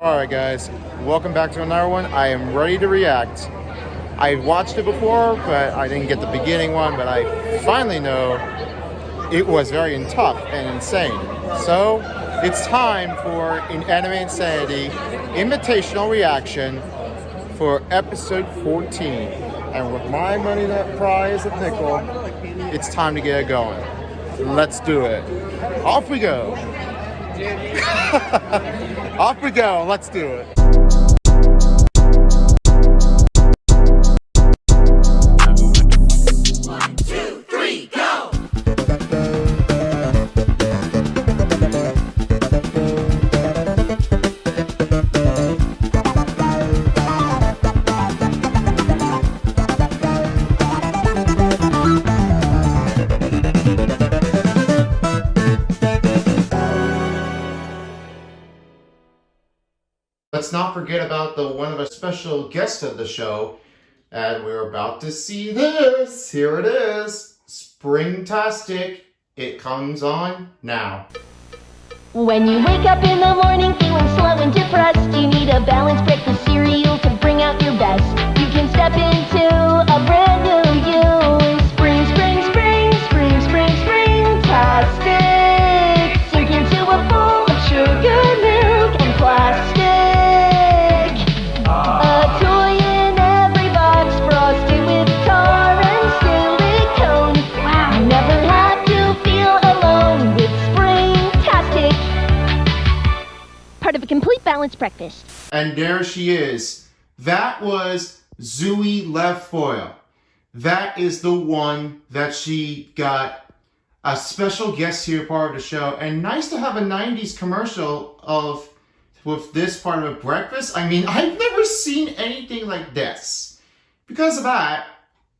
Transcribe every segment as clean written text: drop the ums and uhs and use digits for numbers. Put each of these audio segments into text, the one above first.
Alright guys, welcome back to another one. I am ready to react. I watched it before, but I didn't get the beginning one, but I finally know it was very tough and insane. So, it's time for Inanimate Insanity Invitational Reaction for episode 14. And with my money that prize at nickel, it's time to get it going. Let's do it. Off we go. Off we go. Let's do it. Let's not forget about the one of the special guests of the show, and we're about to see this. Here it is, Springtastic. It comes on now. When you wake up in the morning feeling slow and depressed, you need a balanced breakfast cereal to bring out your best. You can step into a brand new you. Springtastic. Sink into a bowl of sugar, milk, and plastic. Part of a complete balanced breakfast. And there she is. That was Zoe Lefoyle. That is the one that she got a special guest here part of the show. And nice to have a 90s commercial with this part of a breakfast. I mean, I've never seen anything like this. Because of that,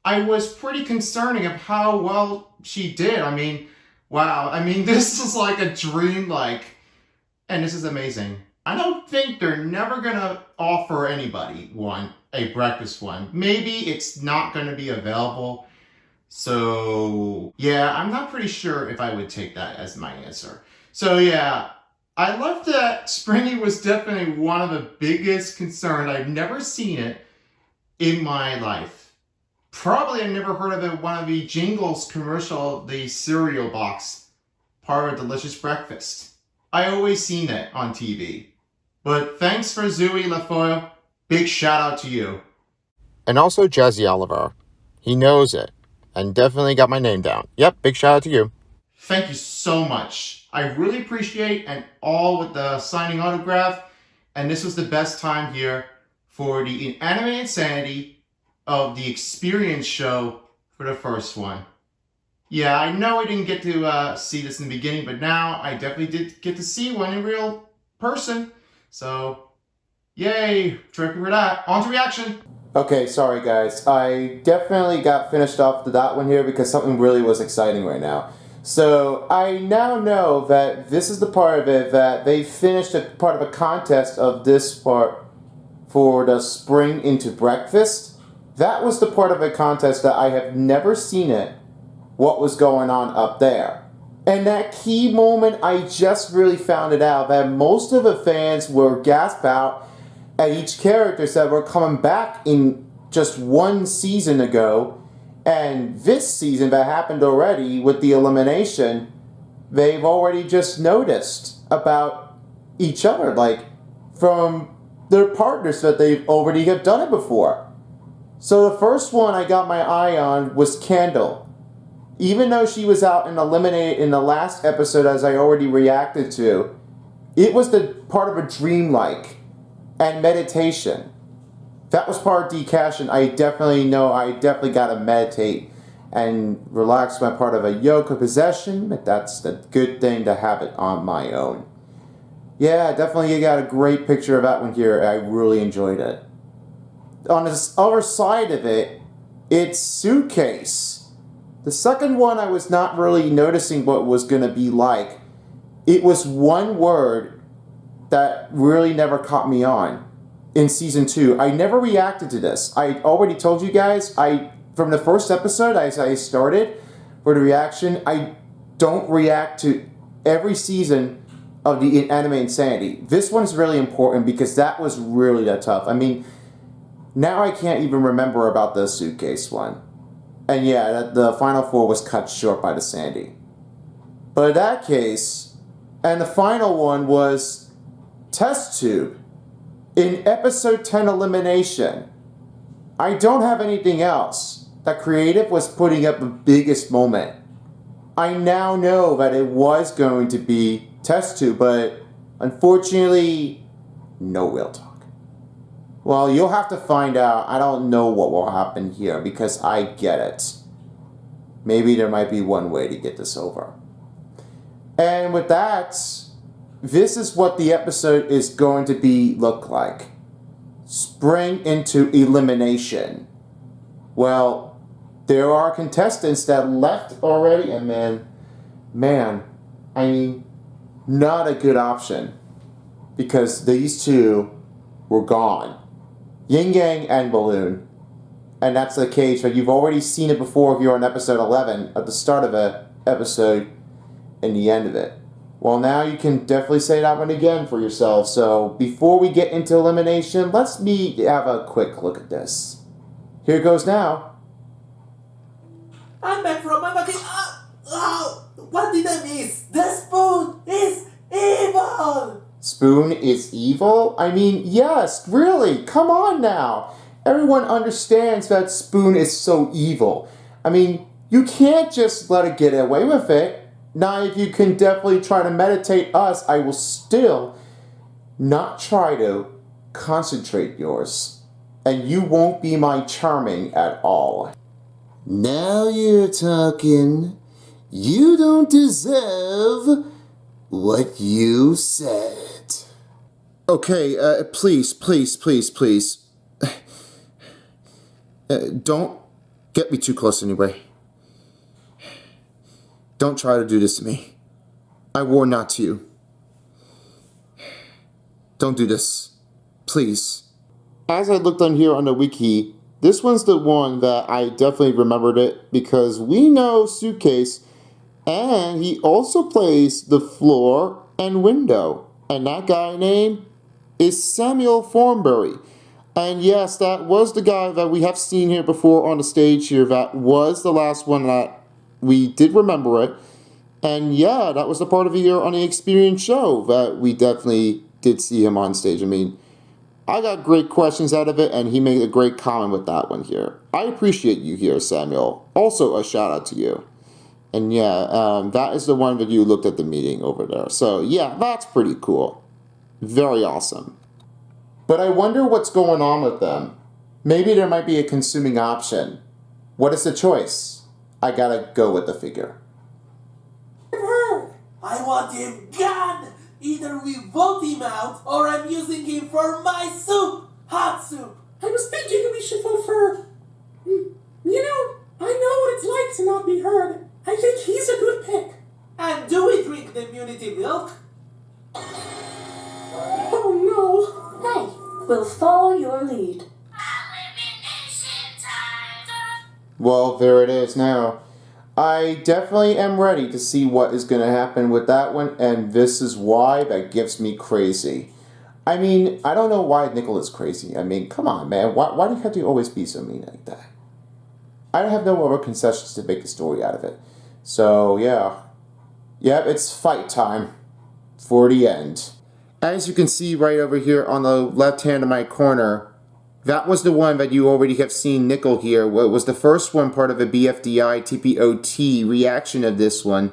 I was pretty concerning of how well she did. I mean, wow. I mean, this is like a dream, and this is amazing. I don't think they're never gonna offer anybody a breakfast one. Maybe it's not gonna be available. So yeah, I'm not pretty sure if I would take that as my answer. So yeah, I love that Springy was definitely one of the biggest concerns. I've never seen it in my life. Probably I've never heard of it, one of the Jingles commercial, the cereal box, part of Delicious Breakfast. I always seen it on TV. But thanks for Zoe Lefoyle. Big shout out to you. And also Jazzy Oliver. He knows it. And definitely got my name down. Yep, big shout out to you. Thank you so much. I really appreciate and all with the signing autograph. And this was the best time here for the Inanimate Insanity of the Experience show for the first one. Yeah, I know I didn't get to see this in the beginning, but now I definitely did get to see one in real person. So, yay, terrific for that. On to reaction. Okay, sorry guys. I definitely got finished off to that one here because something really was exciting right now. So, I now know that this is the part of it that they finished a part of a contest of this part for the Spring into Breakfast. That was the part of a contest that I have never seen it. What was going on up there. And that key moment, I just really found it out that most of the fans were gasped out at each character that were coming back in just one season ago. And this season that happened already with the elimination, they've already just noticed about each other, from their partners that they've already have done it before. So the first one I got my eye on was Kendall. Even though she was out and eliminated in the last episode, as I already reacted to, it was the part of a dreamlike and meditation. That was part of decashin. I definitely got to meditate and relax my part of a yoga possession, but that's the good thing to have it on my own. Yeah, definitely you got a great picture of that one here. I really enjoyed it. On the other side of it, it's Suitcase. The second one I was not really noticing what it was going to be like. It was one word that really never caught me on in season 2. I never reacted to this. I already told you guys, from the first episode as I started for the reaction, I don't react to every season of the Inanimate Insanity. This one's really important because that was really that tough. I mean, now I can't even remember about the suitcase one. And yeah, the final four was cut short by the Sandy. But in that case, and the final one was Test Tube in episode 10 Elimination. I don't have anything else. That creative was putting up the biggest moment. I now know that it was going to be Test Tube, but unfortunately, no real talk. Well, you'll have to find out. I don't know what will happen here because I get it. Maybe there might be one way to get this over. And with that, this is what the episode is going to look like. Spring into elimination. Well, there are contestants that left already, and man, I mean, not a good option. Because these two were gone. Yin Yang and Balloon. And that's the case, but you've already seen it before if you're on episode 11, at the start of an episode, and the end of it. Well, now you can definitely say that one again for yourself. So before we get into elimination, let's have a quick look at this. Here goes now. I'm back from my vacation. What did I miss? The spoon is evil! Spoon is evil? I mean, yes, really, come on now. Everyone understands that Spoon is so evil. I mean, you can't just let it get away with it. Now, if you can definitely try to meditate us, I will still not try to concentrate yours. And you won't be my charming at all. Now you're talking. You don't deserve what you said. Okay, please. Don't get me too close anyway. Don't try to do this to me. I warn not to you. Don't do this. Please. As I looked on here on the wiki, this one's the one that I definitely remembered it because we know Suitcase, and he also plays the floor and window. And that guy name is Samuel Thornberry. And yes, that was the guy that we have seen here before on the stage here. That was the last one that we did remember it. And yeah, that was the part of the year on the Experience show that we definitely did see him on stage. I mean, I got great questions out of it, and he made a great comment with that one here. I appreciate you here, Samuel. Also, a shout out to you. And yeah, that is the one that you looked at the meeting over there. So yeah, that's pretty cool. Very awesome. But I wonder what's going on with them. Maybe there might be a consuming option. What is the choice? I gotta go with the figure. I want him gone! Either we vote him out, or I'm using him for my soup! Hot soup! I was thinking we should vote for... You know, I know what it's like to not be heard. I think he's a good pick. And do we drink the immunity milk? Oh no. Hey, we'll follow your lead. Well, there it is now. I definitely am ready to see what is going to happen with that one, and this is why that gets me crazy. I mean, I don't know why Nickel is crazy. I mean, come on, man. Why do you have to always be so mean like that? I have no other concessions to make a story out of it. So, yeah. Yep, it's fight time for the end. As you can see right over here on the left hand of my corner, that was the one that you already have seen Nickel here. It was the first one part of a BFDI TPOT reaction of this one.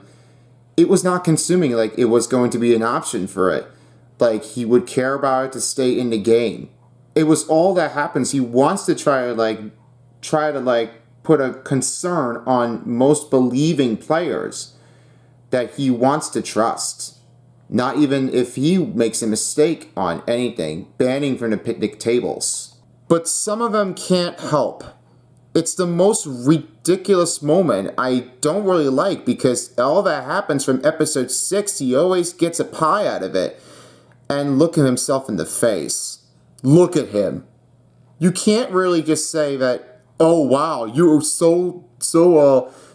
It was not consuming like it was going to be an option for it. Like he would care about it to stay in the game. It was all that happens. He wants to try to put a concern on most believing players that he wants to trust. Not even if he makes a mistake on anything, banning from the picnic tables. But some of them can't help. It's the most ridiculous moment I don't really like because all that happens from episode 6, he always gets a pie out of it. And look at himself in the face. Look at him. You can't really just say that, oh wow, you're so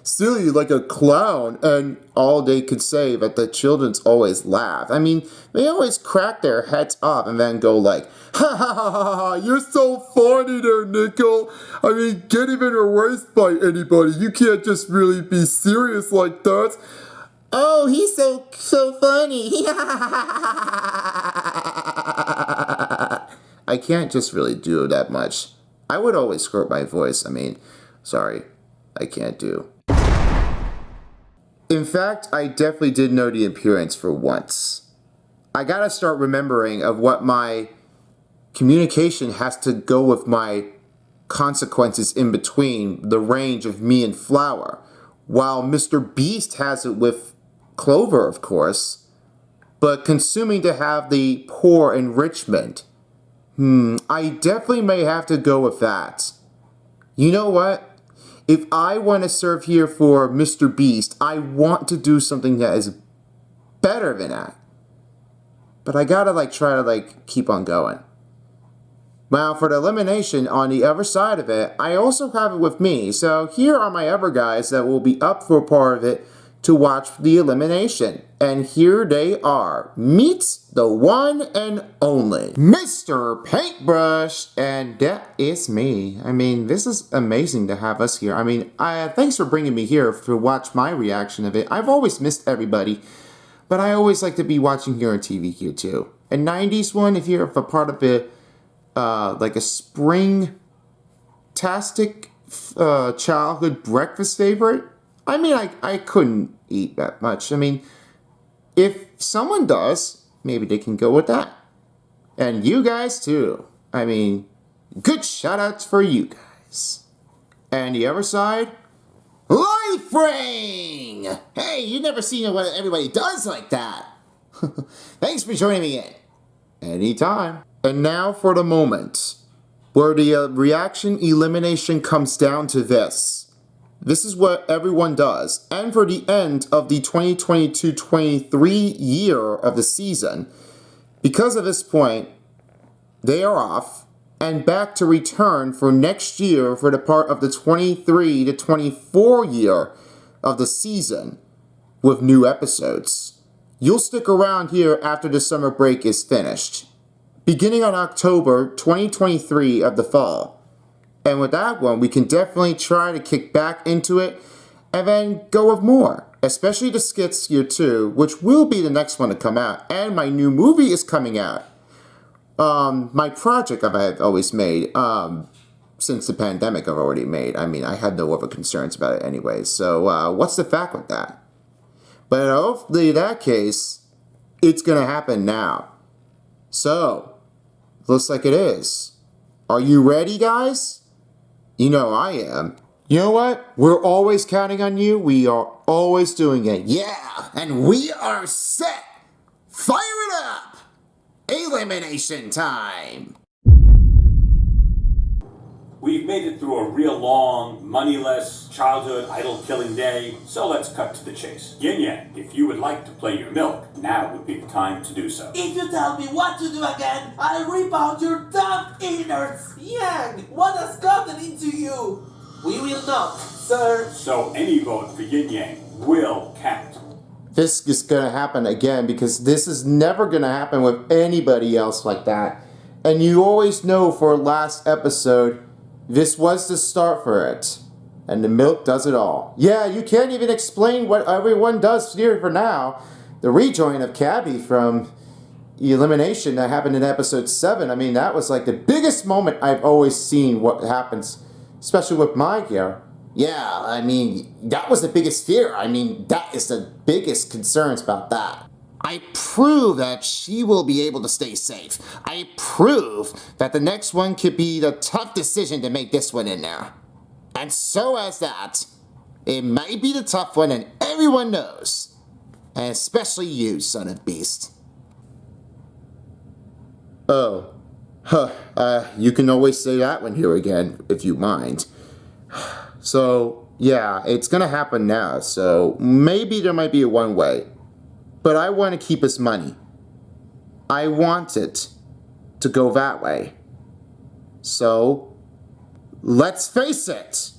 silly like a clown, and all they could say, but the children's always laugh. I mean, they always crack their heads up and then go like, ha ha ha ha ha, you're so funny there, Nickel. I mean, get even erased by anybody. You can't just really be serious like that. Oh, he's so funny. I can't just really do that much. I would always squirt my voice. I mean, sorry, I can't do. In fact, I definitely did know the appearance for once. I gotta start remembering of what my communication has to go with my consequences in between the range of me and Flower. While Mr. Beast has it with Clover, of course, but consuming to have the poor enrichment. I definitely may have to go with that. You know what? If I want to serve here for Mr. Beast, I want to do something that is better than that. But I gotta try to keep on going. Now for the elimination on the other side of it, I also have it with me. So here are my other guys that will be up for part of it to watch the elimination. And here they are. Meet the one and only Mr. Paintbrush. And that is me. I mean, this is amazing to have us here. I mean, thanks for bringing me here to watch my reaction of it. I've always missed everybody, but I always like to be watching here on TV here too. A 90s one, if you're a part of it, like a springtastic childhood breakfast favorite. I mean, I couldn't eat that much. I mean, if someone does, maybe they can go with that. And you guys too. I mean, good shout outs for you guys. And the other side, Life Ring! Hey, you never seen what everybody does like that. Thanks for joining me in. Anytime. And now for the moment where the reaction elimination comes down to this. This is what everyone does. And for the end of the 2022-23 year of the season, because of this point, they are off and back to return for next year for the part of the 23 to 24 year of the season with new episodes. You'll stick around here after the summer break is finished, beginning on October 2023 of the fall. And with that one, we can definitely try to kick back into it and then go with more, especially the skits here too, which will be the next one to come out. And my new movie is coming out. My project I've always made, since the pandemic I've already made. I mean, I had no other concerns about it anyway. So what's the fact with that? But hopefully in that case, it's going to happen now. So, looks like it is. Are you ready, guys? You know I am. You know what? We're always counting on you. We are always doing it. Yeah, and we are set. Fire it up! Elimination time! We've made it through a real long, moneyless, childhood idol-killing day, so let's cut to the chase. Yin Yang, if you would like to play your milk, now would be the time to do so. If you tell me what to do again, I'll rip out your dumb innards. Yang, what has gotten into you? We will not, sir. So any vote for Yin Yang will count. This is gonna happen again because this is never gonna happen with anybody else like that. And you always know for last episode, this was the start for it. And the milk does it all. Yeah, you can't even explain what everyone does here for now. The rejoin of Cabby from Elimination that happened in episode 7. I mean, that was like the biggest moment I've always seen what happens, especially with my gear. Yeah, I mean, that was the biggest fear. I mean, that is the biggest concerns about that. I prove that she will be able to stay safe. I prove that the next one could be the tough decision to make this one in there. And so as that, it might be the tough one and everyone knows. And especially you, son of beast. Oh. You can always say that one here again, if you mind. So, yeah, it's gonna happen now, so maybe there might be a one way. But I want to keep his money. I want it to go that way. So, let's face it.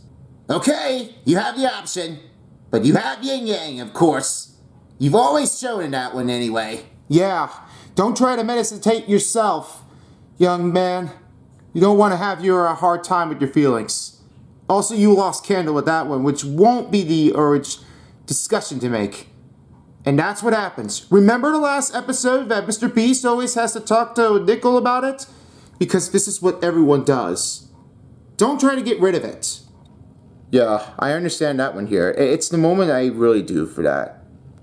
Okay, you have the option. But you have Yin Yang, of course. You've always shown in that one anyway. Yeah, don't try to meditate yourself, young man. You don't want to have your hard time with your feelings. Also, you lost Candle with that one, which won't be the urge discussion to make. And that's what happens. Remember the last episode that Mr. Beast always has to talk to Nickel about it? Because this is what everyone does. Don't try to get rid of it. Yeah, I understand that one here. It's the moment I really do for that.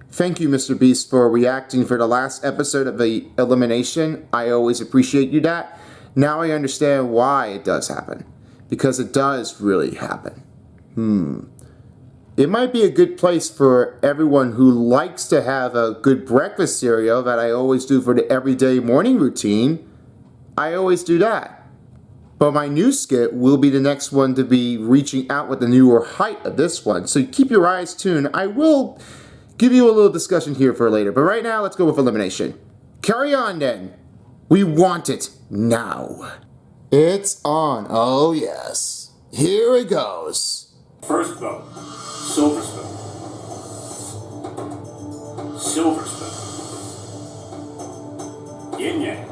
Thank you, Mr. Beast, for reacting for the last episode of the Elimination. I always appreciate you that. Now I understand why it does happen. Because it does really happen. It might be a good place for everyone who likes to have a good breakfast cereal that I always do for the everyday morning routine. I always do that. But my new skit will be the next one to be reaching out with the newer height of this one. So keep your eyes tuned. I will give you a little discussion here for later. But right now, let's go with Elimination. Carry on then. We want it now. It's on. Oh yes. Here it goes. First vote, Silver Spoon. Silver Spoon. Yin Yang.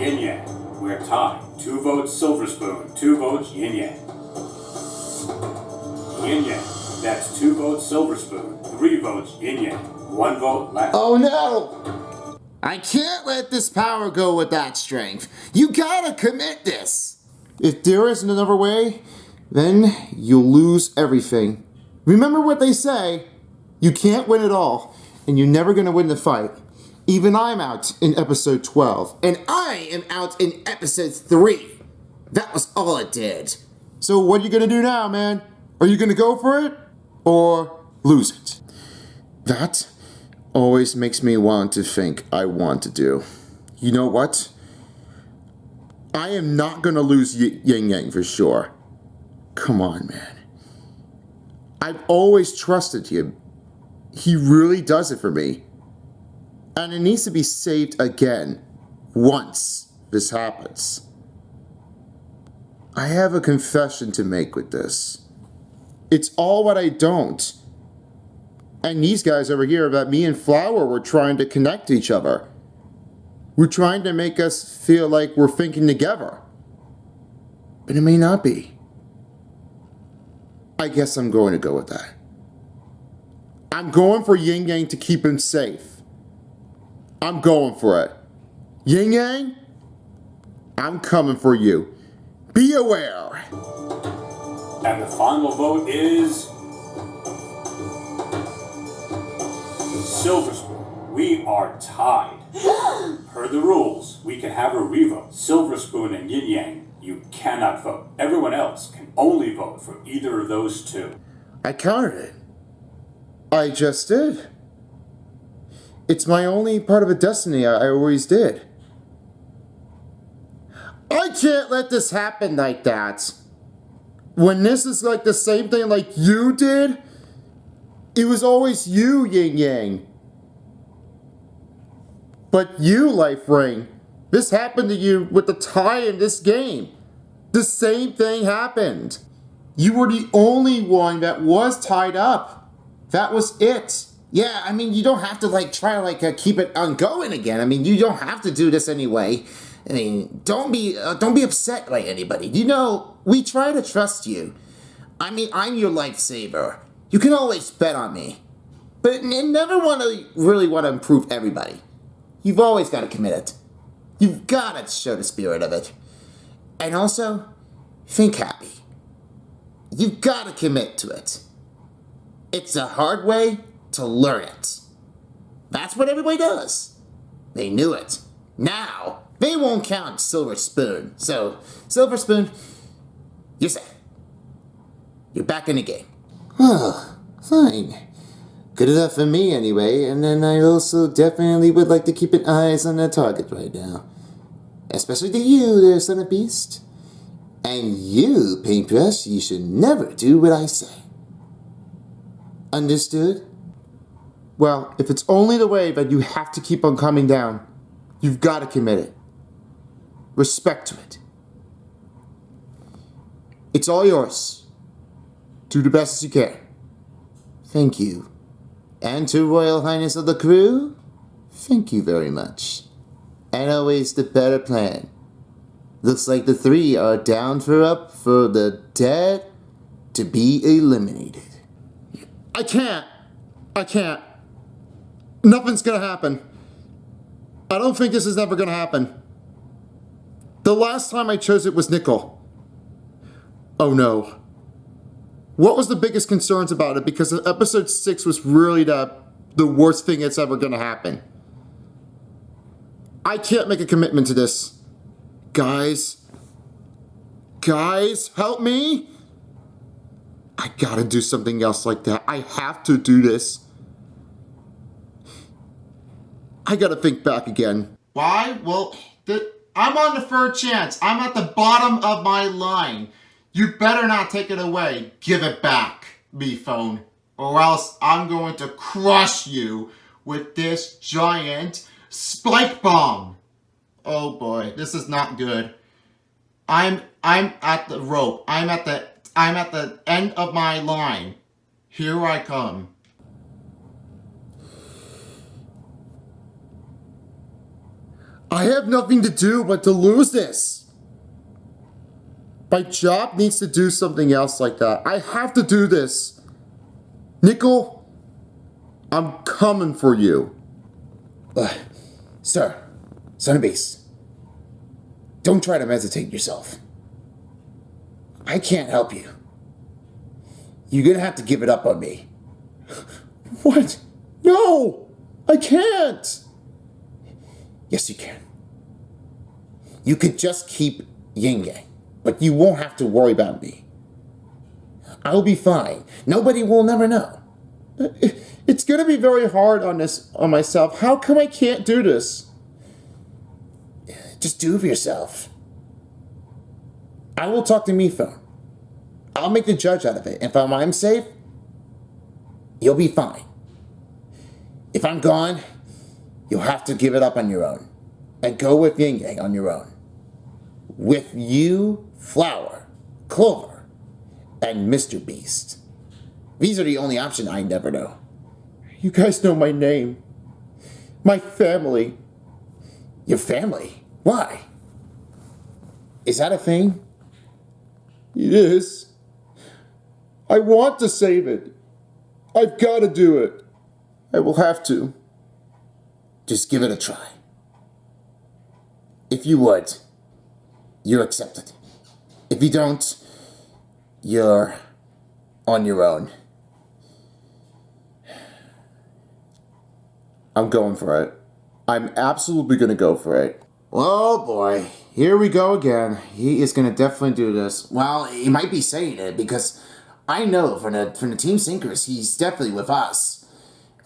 Yin Yang. We're tied. 2 votes Silver Spoon, 2 votes Yin Yang. Yin Yang. That's 2 votes Silver Spoon, 3 votes Yin Yang. 1 vote left. Oh no! I can't let this power go with that strength. You gotta commit this. If there isn't another way, then you'll lose everything. Remember what they say, you can't win it all, and you're never gonna win the fight. Even I'm out in episode 12. And I am out in episode 3. That was all it did. So what are you gonna do now, man? Are you gonna go for it, or lose it? That always makes me want to think I want to do. You know what? I am not gonna lose Yin Yang for sure. Come on, man. I've always trusted him. He really does it for me. And it needs to be saved again, once this happens. I have a confession to make with this. It's all what I don't. And these guys over here that me and Flower were trying to connect to each other. We're trying to make us feel like we're thinking together. But it may not be. I guess I'm going to go with that. I'm going for Yin Yang to keep him safe. I'm going for it. Yin Yang, I'm coming for you. Be aware. And the final vote is Silver Spoon. We are tied. Per the rules, we can have a revote. Silver Spoon and Yin Yang, you cannot vote. Everyone else can only vote for either of those 2. I counted it. I just did. It's my only part of a destiny I always did. I can't let this happen like that. When this is like the same thing like you did, it was always you, Yin Yang. But you, Life Ring, this happened to you with the tie in this game. The same thing happened. You were the only one that was tied up. That was it. Yeah, I mean, you don't have to try to keep it ongoing again. I mean, you don't have to do this anyway. I mean, don't be upset by anybody. You know, we try to trust you. I mean, I'm your lifesaver. You can always bet on me. But you never really want to improve everybody. You've always got to commit it. You've got to show the spirit of it. And also, think happy. You've got to commit to it. It's a hard way to learn it. That's what everybody does. They knew it. Now, they won't count Silver Spoon. So, Silver Spoon, you're safe. You're back in the game. Oh, fine. Good enough for me anyway, and then I also definitely would like to keep an eyes on the target right now. Especially to you there, son of beast. And you, Paintbrush, you should never do what I say. Understood? Well, if it's only the way that you have to keep on coming down, you've got to commit it. Respect to it. It's all yours. Do the best as you can. Thank you. And to Royal Highness of the crew, thank you very much. And always the better plan. Looks like the three are down for the dead to be eliminated. I can't. Nothing's gonna happen. I don't think this is ever gonna happen. The last time I chose it was Nickel. Oh no. What was the biggest concerns about it? Because episode 6 was really the worst thing that's ever gonna happen. I can't make a commitment to this. Guys, help me. I gotta do something else like that. I have to do this. I gotta think back again. Why? Well, I'm on the third chance. I'm at the bottom of my line. You better not take it away. Give it back, B-Phone. Or else I'm going to crush you with this giant spike bomb. Oh boy, this is not good. I'm at the rope. I'm at the end of my line. Here I come. I have nothing to do but to lose this. My job needs to do something else like that. I have to do this. Nickel, I'm coming for you. Sir, Son of Beast, don't try to meditate yourself. I can't help you. You're gonna have to give it up on me. What? No, I can't. Yes, you can. You could just keep Yin Yang, but you won't have to worry about me. I'll be fine. Nobody will never know. It's gonna be very hard on myself. How come I can't do this? Just do it for yourself. I will talk to Mifone. I'll make the judge out of it. If I'm safe, you'll be fine. If I'm gone, you'll have to give it up on your own. And go with Yin Yang on your own. With you, Flower, Clover, and Mr. Beast. These are the only options I never know. You guys know my name. My family. Your family? Why? Is that a thing? It is. I want to save it. I've got to do it. I will have to. Just give it a try. If you would, you're accepted. If you don't, you're on your own. I'm going for it. I'm absolutely going to go for it. Oh boy, here we go again. He is going to definitely do this. Well, he might be saying it because I know from the Team Sinkers, he's definitely with us.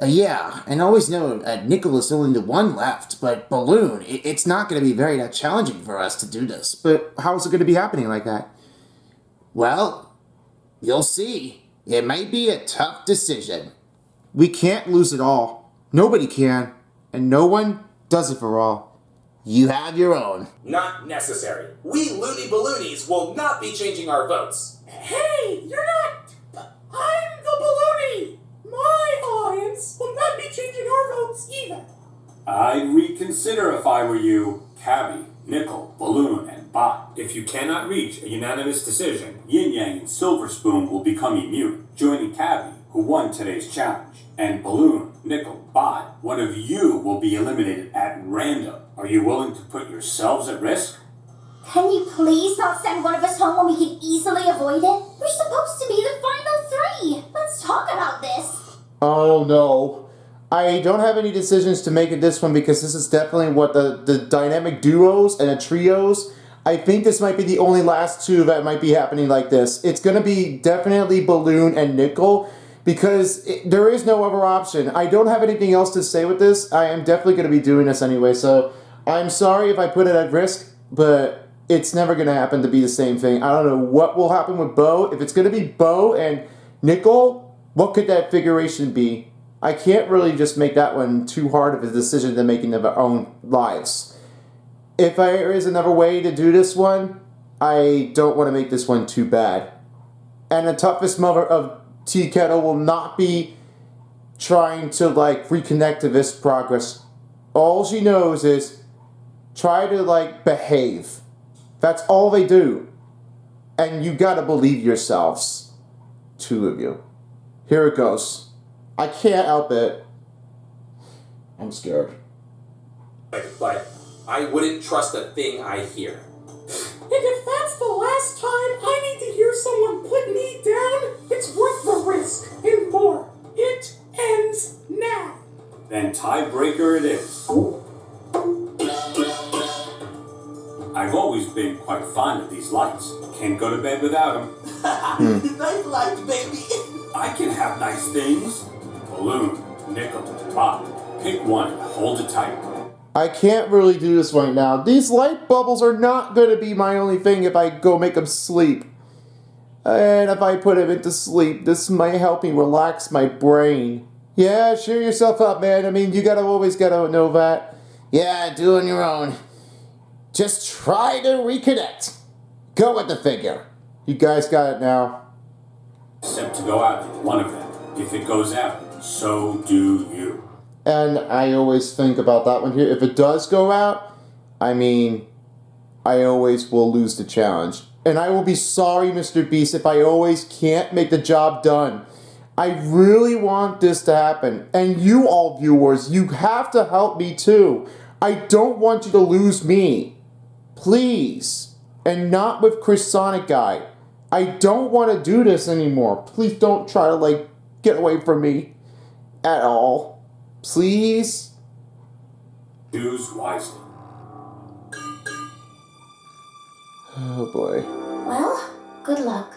Yeah, and always know Nickel is only the one left, but Balloon, it's not going to be very that challenging for us to do this. But how is it going to be happening like that? Well, you'll see. It might be a tough decision. We can't lose it all. Nobody can. And no one does it for all. You have your own. Not necessary. We loony balloonies will not be changing our votes. Hey, you're not. I'm the balloony. My audience will not be changing our votes either. I'd reconsider if I were you. Cabby, Nickel, Balloon, and Bot. If you cannot reach a unanimous decision, Yin Yang and Silver Spoon will become immune, joining Cabby, who won today's challenge. And Balloon, Nickel, Bot, one of you will be eliminated at random. Are you willing to put yourselves at risk? Can you please not send one of us home when we can easily avoid it? We're supposed to be the final 3. Let's talk about this. Oh no. I don't have any decisions to make in this one because this is definitely what the dynamic duos and the trios. I think this might be the only last 2 that might be happening like this. It's going to be definitely Balloon and Nickel because there is no other option. I don't have anything else to say with this. I am definitely going to be doing this anyway, so I'm sorry if I put it at risk, but it's never going to happen to be the same thing. I don't know what will happen with Bo. If it's going to be Bo and Nickel, what could that figuration be? I can't really just make that one too hard of a decision to making of our own lives. If there is another way to do this one, I don't want to make this one too bad. And the toughest mother of Tea Kettle will not be trying to like reconnect to this progress. All she knows is try to like behave. That's all they do. And you gotta believe yourselves. Two of you. Here it goes. I can't help it. I'm scared. But I wouldn't trust a thing I hear. And if that's the last time I need to hear someone put me down, it's worth the risk and more. It ends now. Then tiebreaker it is. I've always been quite fond of these lights. Can't go to bed without them. Night light, baby. I can have nice things. Balloon, nickel, pop. Pick one and hold it tight. I can't really do this right now. These light bubbles are not going to be my only thing if I go make them sleep. And if I put them into sleep, this might help me relax my brain. Yeah, cheer yourself up, man. I mean, you always gotta know that. Yeah, do on your own. Just try to reconnect. Go with the figure. You guys got it now. Except to go out with one of them. If it goes out, so do you. And I always think about that one here. If it does go out, I mean, I always will lose the challenge. And I will be sorry, Mr. Beast, if I always can't make the job done. I really want this to happen. And you all viewers, you have to help me too. I don't want you to lose me. Please. And not with Chris Sonic Guy. I don't want to do this anymore. Please don't try to, like, get away from me. At all. Please? Choose wisely. Oh boy. Well, good luck.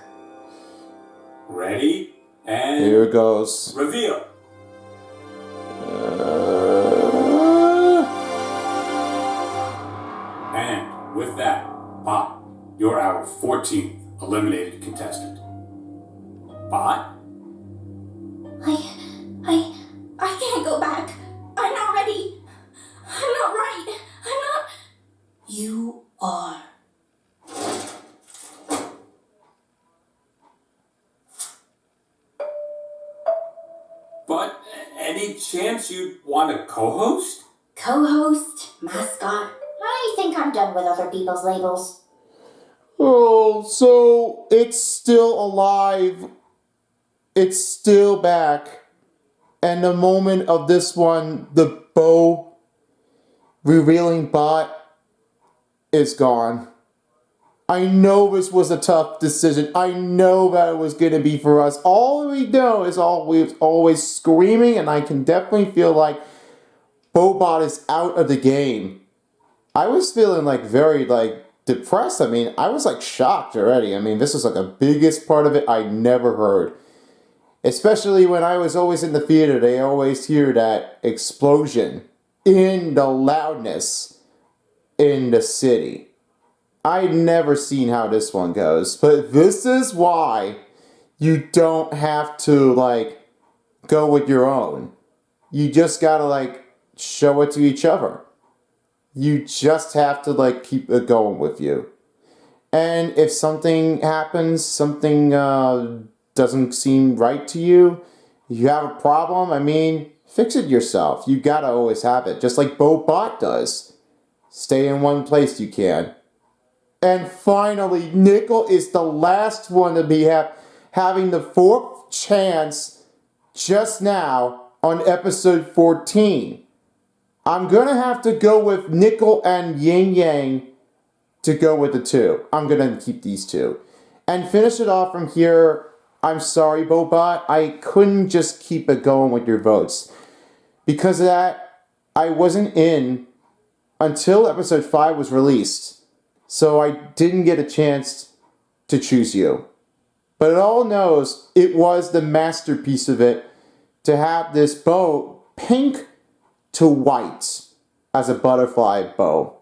Ready? And Here it goes. reveal. And with that, Bot, you're our 14th eliminated contestant. Bot? I can't go back. I'm not ready. I'm not right. I'm not. You are. But any chance you'd want to co-host? Co-host, mascot. I think I'm done with other people's labels. Oh, so it's still alive. It's still back. And the moment of this one, the bow revealing Bot is gone. I know this was a tough decision. I know that it was going to be for us. All we know is always screaming, and I can definitely feel like Bobot is out of the game. I was feeling like very like depressed. I mean, I was like shocked already. I mean, this was like the biggest part of it I never heard. Especially when I was always in the theater, they always hear that explosion in the loudness in the city. I'd never seen how this one goes, but this is why you don't have to like go with your own. You just gotta like show it to each other. You just have to like keep it going with you. And if something happens, something doesn't seem right to you, you have a problem, I mean, fix it yourself. You gotta always have it, just like Bobot does. Stay in one place you can. And finally, Nickel is the last one to be having the fourth chance just now on episode 14. I'm gonna have to go with Nickel and Yin Yang to go with the two. I'm gonna keep these two. And finish it off from here. I'm sorry, Bobot. I couldn't just keep it going with your votes. Because of that, I wasn't in until episode 5 was released. So I didn't get a chance to choose you. But it all knows it was the masterpiece of it to have this bow pink to white as a butterfly bow.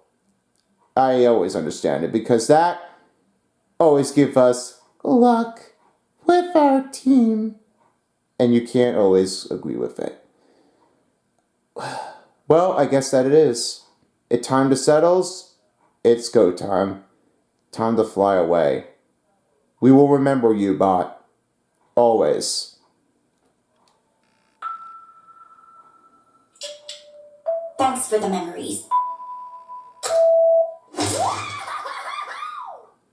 I always understand it because that always gives us luck with our team. And you can't always agree with it. Well, I guess that it is. It's time to settles. It's go time. Time to fly away. We will remember you, Bot. always. Thanks for the memories.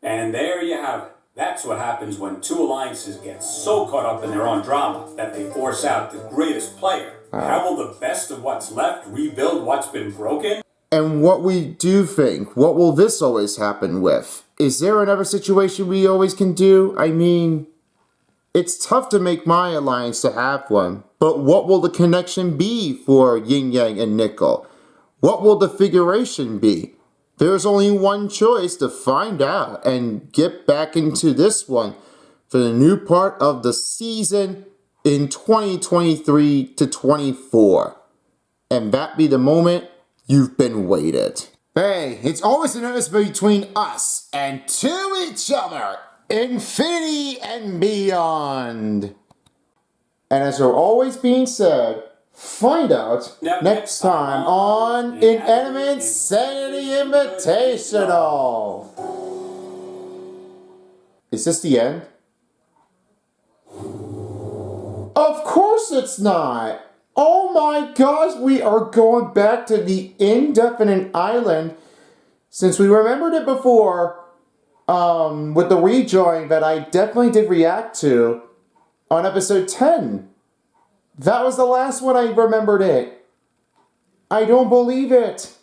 And there you have it. That's what happens when two alliances get so caught up in their own drama that they force out the greatest player. How will the best of what's left rebuild what's been broken? And what we do think, what will this always happen with? Is there another situation we always can do? I mean, it's tough to make my alliance to have one, but what will the connection be for Yin Yang and Nickel? What will the figuration be? There's only one choice to find out and get back into this one for the new part of the season in 2023 to 24. And that be the moment you've been waited. Hey, it's always an honest between us and to each other, infinity and beyond. And as are always being said, find out next time on Inanimate Insanity Invitational. Is this the end? Of course it's not. Oh my gosh, we are going back to the indefinite island. Since we remembered it before, with the rejoin that I definitely did react to on episode 10. That was the last one I remembered it. I don't believe it.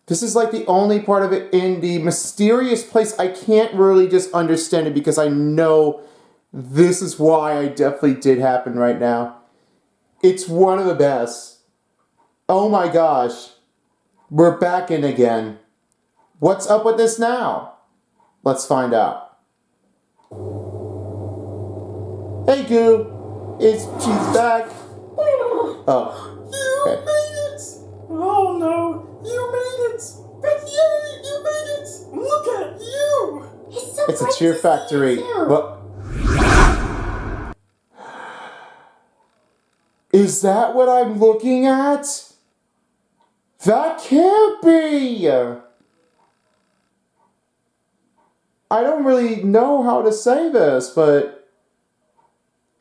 This is like the only part of it in the mysterious place. I can't really just understand it because I know this is why I definitely did happen right now. It's one of the best. Oh my gosh. We're back in again. What's up with this now? Let's find out. Hey Goo. She's back. Oh. You made it! Oh no, you made it! But yay, you made it! Look at you! It's a cheer factory. What? Is that what I'm looking at? That can't be! I don't really know how to say this, but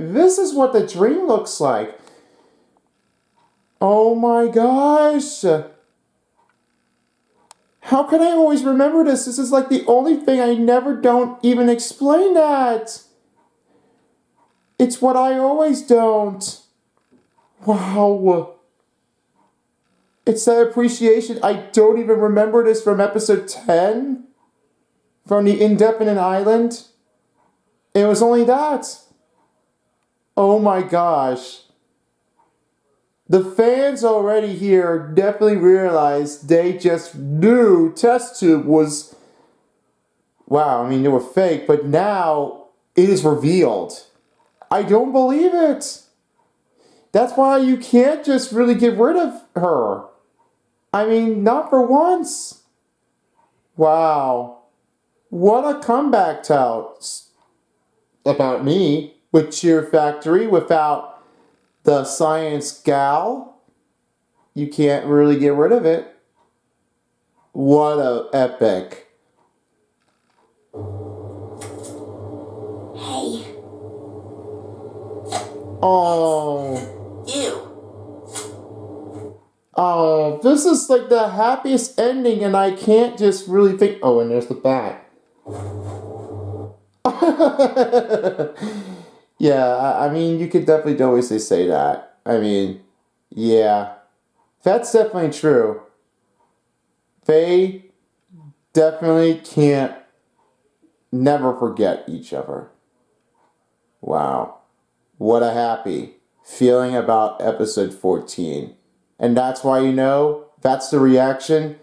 this is what the dream looks like. Oh my gosh! How can I always remember this? This is like the only thing I never don't even explain that. It's what I always don't. Wow. It's that appreciation. I don't even remember this from episode 10. From the Indefinite Island. It was only that. Oh my gosh. The fans already here definitely realized they just knew Test Tube was... Wow, I mean, they were fake, but now it is revealed. I don't believe it. That's why you can't just really get rid of her. I mean, not for once. Wow. What a comeback tout. About me. With Cheer Factory, without the science gal. You can't really get rid of it. What a epic. Hey. Oh. You. Oh, this is like the happiest ending and I can't just really think... Oh, and there's the bat. Yeah, I mean, you could definitely always say that. I mean, yeah. That's definitely true. They definitely can't never forget each other. Wow. What a happy feeling about episode 14. And that's why you know, that's the reaction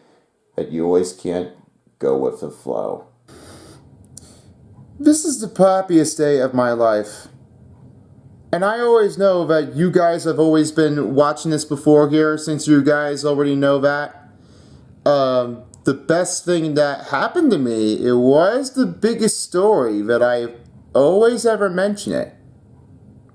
that you always can't go with the flow. This is the happiest day of my life. And I always know that you guys have always been watching this before here, since you guys already know that. The best thing that happened to me, it was the biggest story that I've always ever mentioned it.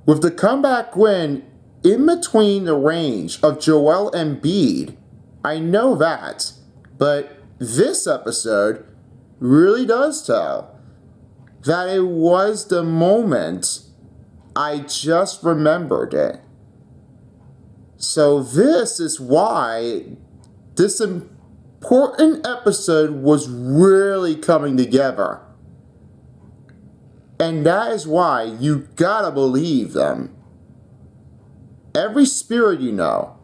With the comeback win in between the range of Joel Embiid, I know that. But this episode really does tell that it was the moment I just remembered it. So this is why this important episode was really coming together. And that is why you gotta believe them. Every spirit you know,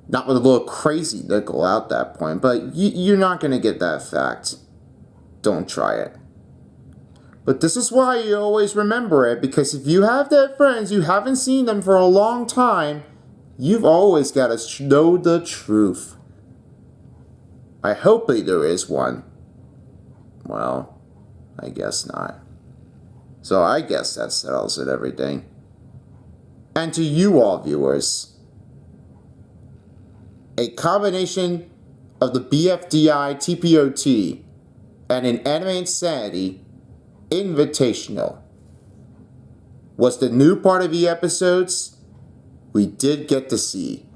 not with a little crazy nickel at that point, but you're not gonna get that fact. Don't try it. But this is why you always remember it, because if you have dead friends, you haven't seen them for a long time, you've always got to know the truth. I hope there is one. Well, I guess not. So I guess that settles it, everything. And to you all viewers, a combination of the BFDI TPOT and an Inanimate Insanity Invitational was the new part of the episodes we did get to see.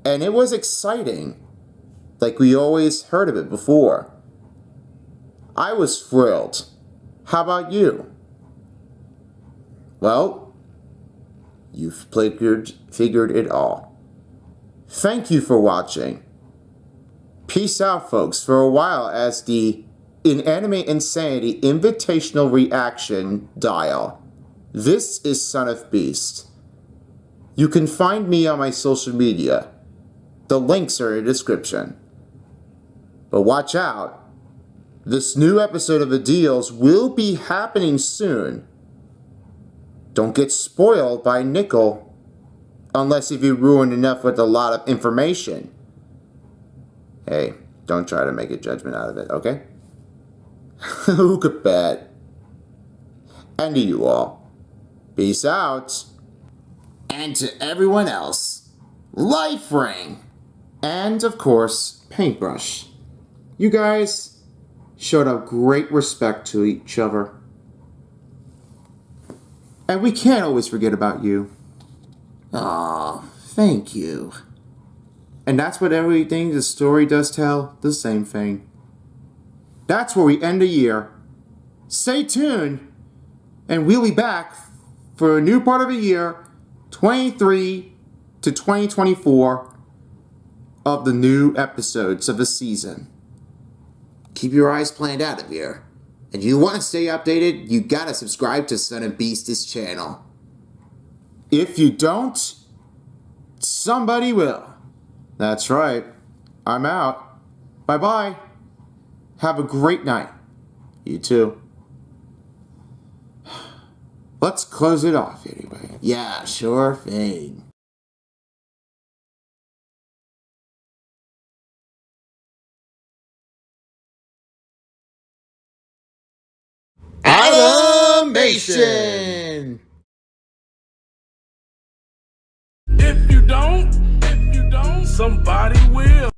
And it was exciting, like we always heard of it before. I was thrilled. How about you? Well, you've figured it all. Thank you for watching. Peace out, folks, for a while as the Inanimate Insanity Invitational Reaction dial. This is Son of Beast. You can find me on my social media. The links are in the description. But watch out. This new episode of The Deals will be happening soon. Don't get spoiled by Nickel, unless if you ruined enough with a lot of information. Hey, don't try to make a judgment out of it, okay? Who could bet? And to you all, peace out. And to everyone else, Life Ring. And of course, Paintbrush. You guys showed up great respect to each other. And we can't always forget about you. Aw, thank you. And that's what everything the story does tell, the same thing. That's where we end the year. Stay tuned, and we'll be back for a new part of the year, 23 to 2024, of the new episodes of the season. Keep your eyes planned out of here. And if you want to stay updated, you gotta subscribe to Son of Beast's channel. If you don't, somebody will. That's right. I'm out. Bye-bye. Have a great night. You too. Let's close it off anyway. Yeah, sure thing. Animation! If you don't, somebody will.